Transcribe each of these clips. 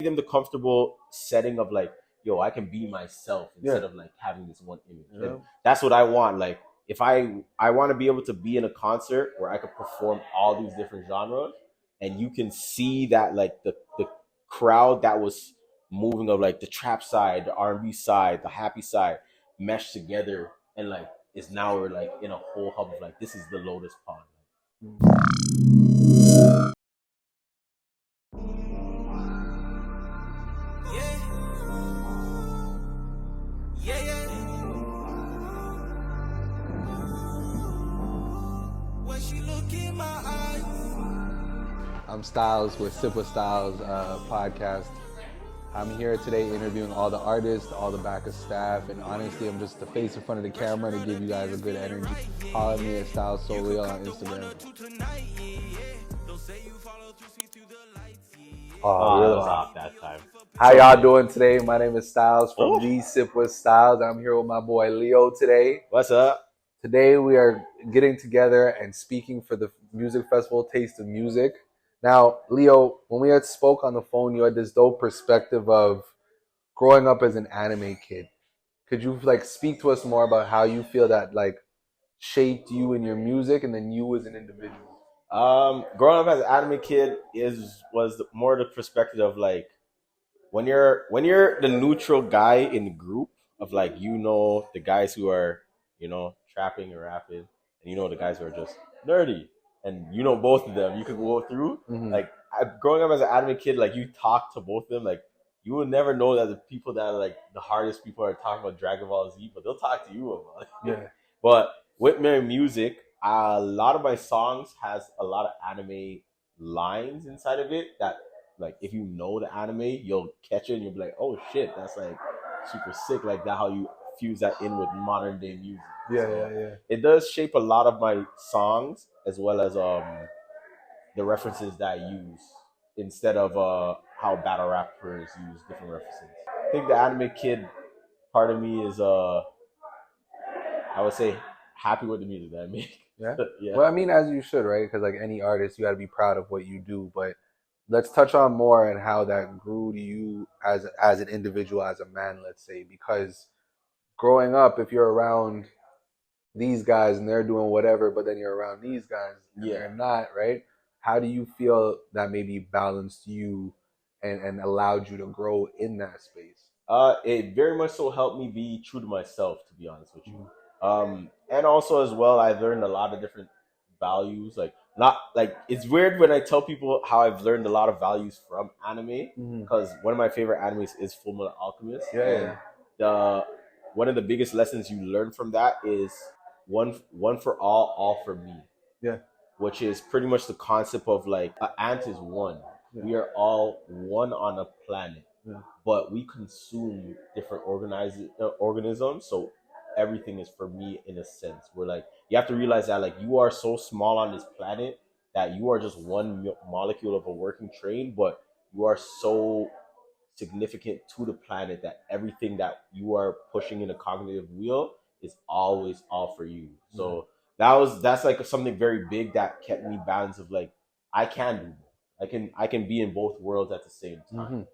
them the comfortable setting of like, yo, I can be myself instead of like having this one image. And that's what I want. Like, if I want to be able to be in a concert where I could perform all these different genres, and you can see that like the crowd that was moving of like the trap side, the R&B side, the happy side meshed together, and like is now we're like in a whole hub of like, this is the Lotus Pond. I'm Styles with SipWithStylez podcast. I'm here today interviewing all the artists, all the backup staff, and honestly, I'm just the face in front of the camera to give you guys a good energy. Follow me at Styles So Real on Instagram. Oh, that was off that time. How y'all doing today? My name is Styles from the SipWithStylez. I'm here with my boy Leo today. What's up? Today we are getting together and speaking for the music festival Taste of Music. Now, Leo, when we had spoke on the phone, you had this dope perspective of growing up as an anime kid. Could you like speak to us more about how you feel that like shaped you in your music and then you as an individual? Growing up as an anime kid was more the perspective of like when you're the neutral guy in the group of like, you know, the guys who are, you know, trapping or rapping, and you know the guys who are just nerdy. And you know both of them, you could go through. Like growing up as an anime kid, like you talk to both of them, like you would never know that the people that are like the hardest people are talking about Dragon Ball Z, but they'll talk to you about it. Yeah. But with my music, a lot of my songs has a lot of anime lines inside of it that, like, if you know the anime, you'll catch it and you'll be like, oh shit, that's like super sick. Like that, how you fuse that in with modern day music. Yeah. It does shape a lot of my songs, as well as the references that I use, instead of how battle rappers use different references. I think the anime kid part of me is I would say happy with the music that I make. Yeah. Well, I mean, as you should, right? Because like any artist, you got to be proud of what you do. But let's touch on more and how that grew to you as an individual, as a man, let's say. Because growing up, if you're around these guys and they're doing whatever, but then you're around these guys and they're not, right? How do you feel that maybe balanced you and allowed you to grow in that space? It very much so helped me be true to myself, to be honest with you. And also as well, I've learned a lot of different values. Like, not like, it's weird when I tell people how I've learned a lot of values from anime, because one of my favorite animes is Fullmetal Alchemist. One of the biggest lessons you learn from that is one for all for me. Yeah. Which is pretty much the concept of like, an ant is one. Yeah. We are all one on a planet. Yeah. But we consume different organisms, so everything is for me in a sense. We're like, you have to realize that like, you are so small on this planet that you are just one molecule of a working train, but you are so significant to the planet that everything that you are pushing in a cognitive wheel is always all for you. So that's like something very big that kept me balanced of like, I can do both. I can be in both worlds at the same time.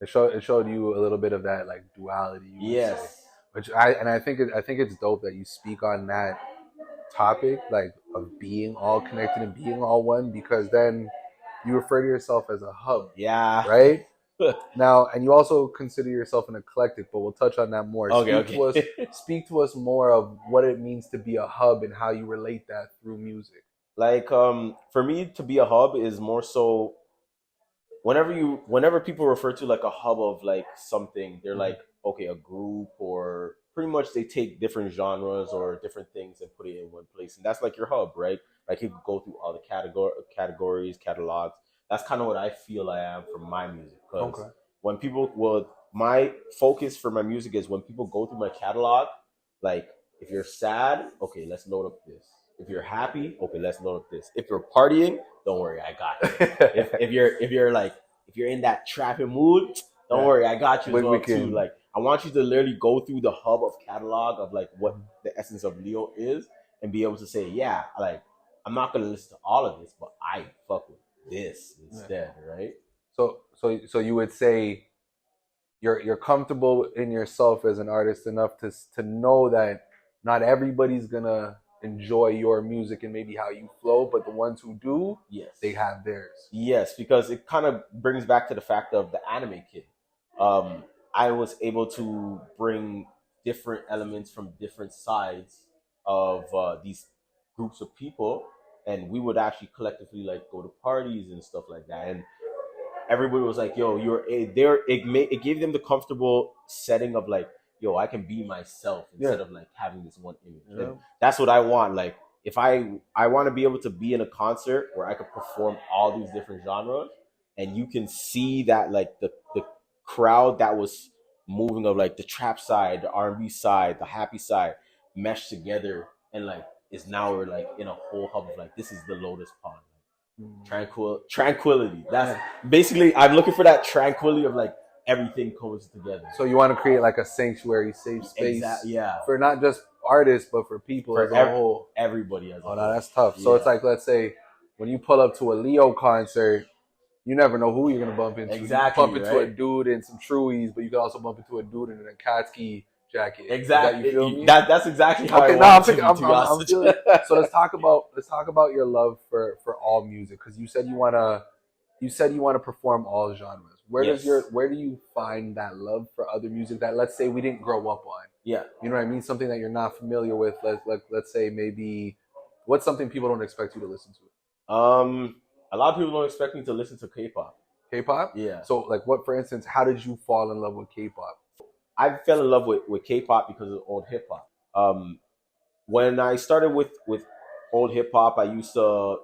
It showed you a little bit of that like duality. Yes. Which I think it's dope that you speak on that topic, like of being all connected and being all one, because then you refer to yourself as a hub. Yeah. Right? Now, and you also consider yourself an eclectic, but we'll touch on that more. Speak to us more of what it means to be a hub and how you relate that through music. Like, for me to be a hub is more so whenever people refer to like a hub of like something, they're like, okay, a group, or pretty much they take different genres or different things and put it in one place, and that's like your hub, right? Like, you could go through all the categories, catalogs. That's kind of what I feel I am for my music. Because when people my focus for my music is when people go through my catalog, like, if you're sad, okay, let's load up this. If you're happy, okay, let's load up this. If you're partying, don't worry, I got you. if you're in that trapping mood, don't worry, I got you as well too. Like, I want you to literally go through the hub of catalog of like what the essence of Leo is, and be able to say, yeah, like, I'm not gonna listen to all of this, but I fuck with this instead, right? So you would say you're comfortable in yourself as an artist enough to know that not everybody's gonna enjoy your music and maybe how you flow, but the ones who do, Yes. they have theirs. Yes, because it kind of brings back to the fact of the anime kid. I was able to bring different elements from different sides of these groups of people, and we would actually collectively like go to parties and stuff like that. And everybody was like, "Yo, you're a." There, it gave them the comfortable setting of like, "Yo, I can be myself instead of like having this one image." Yeah. And that's what I want. Like, if I want to be able to be in a concert where I could perform all these different genres, and you can see that like the crowd that was moving of like the trap side, the R&B side, the happy side, meshed together, and like is now we're like in a whole hub of like this is the Lotus Pond. Tranquility. That's basically I'm looking for that tranquility of like everything comes together. So you want to create like a sanctuary, safe space, for not just artists but for people as a whole. Everybody as a whole. No, that's tough. So it's like, let's say when you pull up to a Leo concert, you never know who you're gonna bump into. Exactly. You bump into a dude in some Truies, but you can also bump into a dude in a Katsuki jacket. Exactly. You feel me? That's exactly how okay, I'm feeling. So let's talk about your love for all music, because you said you wanna perform all genres. Where do you find that love for other music that, let's say, we didn't grow up on? Yeah. You know what I mean? Something that you're not familiar with. Let's say maybe what's something people don't expect you to listen to? A lot of people don't expect me to listen to K-pop. K-pop? Yeah. So like what, for instance, how did you fall in love with K-pop? I fell in love with K-pop because of old hip hop. When I started with old hip hop, I used to,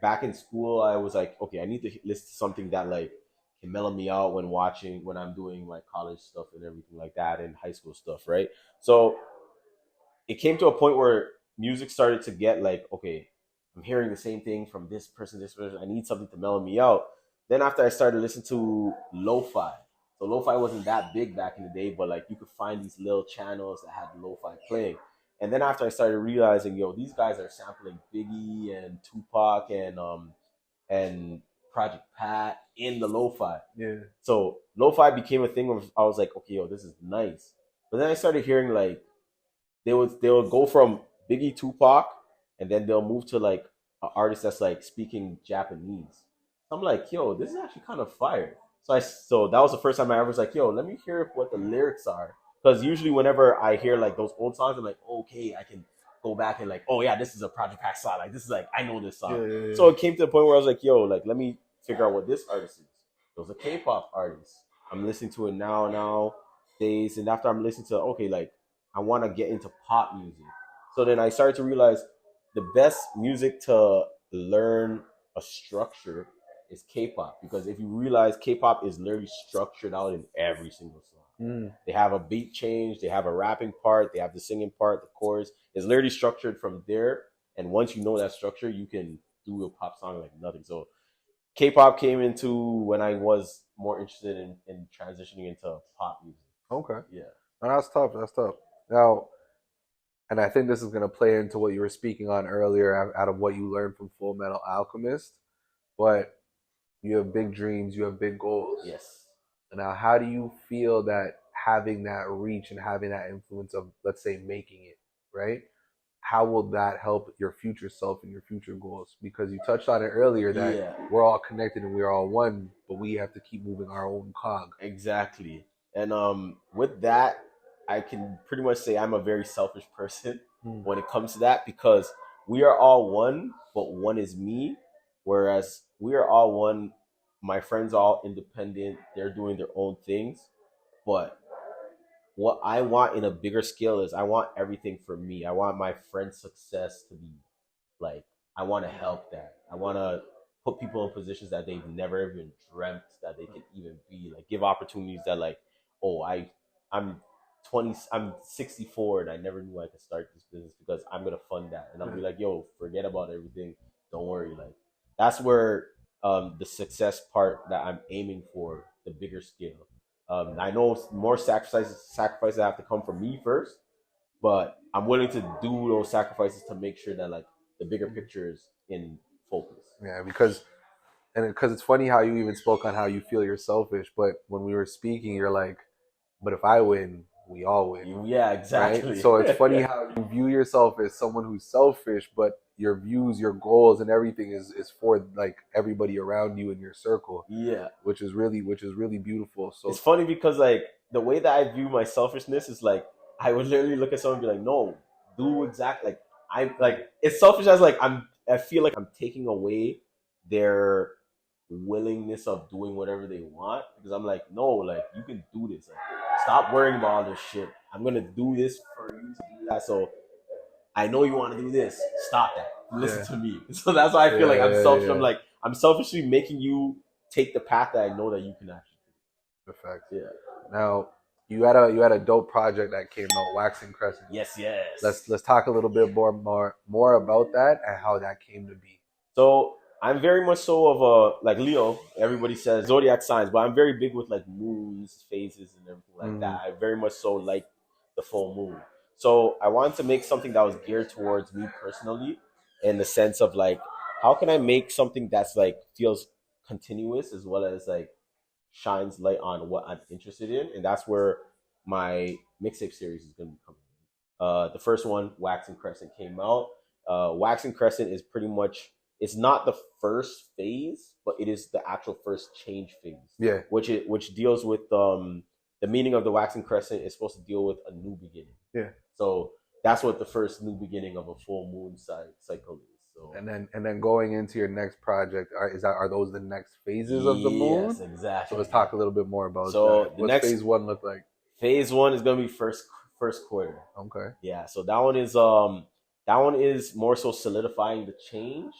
back in school, I was like, okay, I need to listen to something that like can mellow me out when I'm doing my college stuff and everything like that, and high school stuff, right? So it came to a point where music started to get like, okay, I'm hearing the same thing from this person. I need something to mellow me out. Then after I started listening to lo-fi. So lo-fi wasn't that big back in the day, but like you could find these little channels that had lo-fi playing. And then after I started realizing, yo, these guys are sampling Biggie and Tupac and Project Pat in the lo-fi. Yeah. So lo-fi became a thing where I was like, okay, yo, this is nice. But then I started hearing like they would go from Biggie, Tupac, and then they'll move to like an artist that's like speaking Japanese. I'm like, yo, this is actually kind of fire. So that was the first time I ever was like, yo, let me hear what the lyrics are. Because usually whenever I hear like those old songs, I'm like, okay, I can go back and like, oh yeah, this is a Project Pat song. Like this is like, I know this song. Yeah. So it came to the point where I was like, yo, like let me figure out what this artist is. It was a K-pop artist. I'm listening to it nowadays, and after I'm listening to, okay, like I want to get into pop music. So then I started to realize the best music to learn a structure is K-pop, because if you realize K-pop is literally structured out in every single song. They have a beat change, they have a rapping part, they have the singing part, the chorus. It's literally structured from there, and once you know that structure, you can do a pop song like nothing. So K-pop came into when I was more interested in transitioning into pop music. Okay. Yeah. No, that's tough. Now, and I think this is going to play into what you were speaking on earlier out of what you learned from Full Metal Alchemist, but you have big dreams, you have big goals. Yes. Now, how do you feel that having that reach and having that influence of, let's say, making it, right? How will that help your future self and your future goals? Because you touched on it earlier that we're all connected and we're all one, but we have to keep moving our own cog. Exactly. And with that, I can pretty much say I'm a very selfish person when it comes to that, because we are all one, but one is me. Whereas we are all one, my friends are all independent, they're doing their own things. But what I want in a bigger scale is I want everything for me. I want my friend's success to be like, I want to help that. I want to put people in positions that they've never even dreamt that they can even be. Like give opportunities that like, oh, I'm 20, I'm 64 and I never knew I could start this business because I'm gonna fund that. And I'll be like, yo, forget about everything. Don't worry. Like that's where the success part that I'm aiming for, the bigger scale. I know more sacrifices have to come from me first, but I'm willing to do those sacrifices to make sure that like the bigger picture is in focus. Yeah, because and because it's funny how you even spoke on how you feel you're selfish, but when we were speaking, you're like, but if I win, we all win. Yeah, exactly. Right? So it's funny how you view yourself as someone who's selfish, but your views, your goals, and everything is for like everybody around you in your circle. Yeah, which is really beautiful. So it's funny because like the way that I view my selfishness is like I would literally look at someone and be like, no, do exactly like I like it's selfish as like I feel like I'm taking away their willingness of doing whatever they want because I'm like, no, like you can do this. Like, stop worrying about all this shit. I'm gonna do this for you to do that. So I know you want to do this. Stop that. Listen to me. So that's why I feel like I'm selfish. Yeah. I'm like I'm selfishly making you take the path that I know that you can actually do. Perfect. Yeah. Now you had a dope project that came out, Waxing Crescent. Yes. Let's talk a little bit more about that and how that came to be. So I'm very much so of a like Leo. Everybody says zodiac signs, but I'm very big with like moons, phases, and everything like that. I very much so like the full moon. So I wanted to make something that was geared towards me personally, in the sense of like, how can I make something that's like feels continuous as well as like shines light on what I'm interested in, and that's where my mixtape series is going to be coming. The first one, Waxing Crescent, came out. Waxing Crescent is pretty much it's not the first phase, but it is the actual first change phase. Yeah, which deals with the meaning of the Waxing Crescent is supposed to deal with a new beginning. Yeah. So that's what the first new beginning of a full moon cycle is. So and then going into your next project, are those the next phases of the moon? Yes, exactly. So let's talk a little bit more about that. What's phase one look like? Phase one is gonna be first quarter. Okay. Yeah. So that one is more so solidifying the change,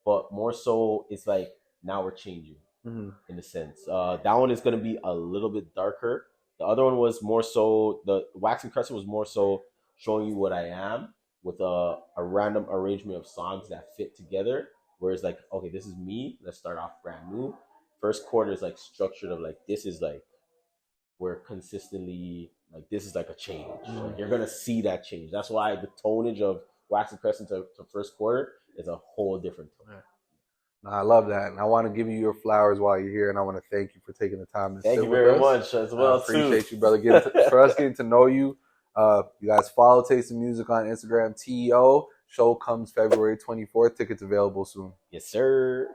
but more so it's like now we're changing in a sense. That one is gonna be a little bit darker. The other one was more so the Waxing Crescent was more so showing you what I am with a random arrangement of songs that fit together. Whereas like, okay, this is me. Let's start off brand new. First quarter is like structured of like this is like we're consistently like this is like a change. Like you're gonna see that change. That's why the tonage of Waxing Crescent to first quarter is a whole different tone. No, I love that, and I want to give you your flowers while you're here, and I want to thank you for taking the time to thank sit you with very us. much as well. I appreciate you, brother. For us getting to know you. You guys follow Taste of Music on Instagram. TEO show comes February 24th. Tickets available soon. Yes, sir.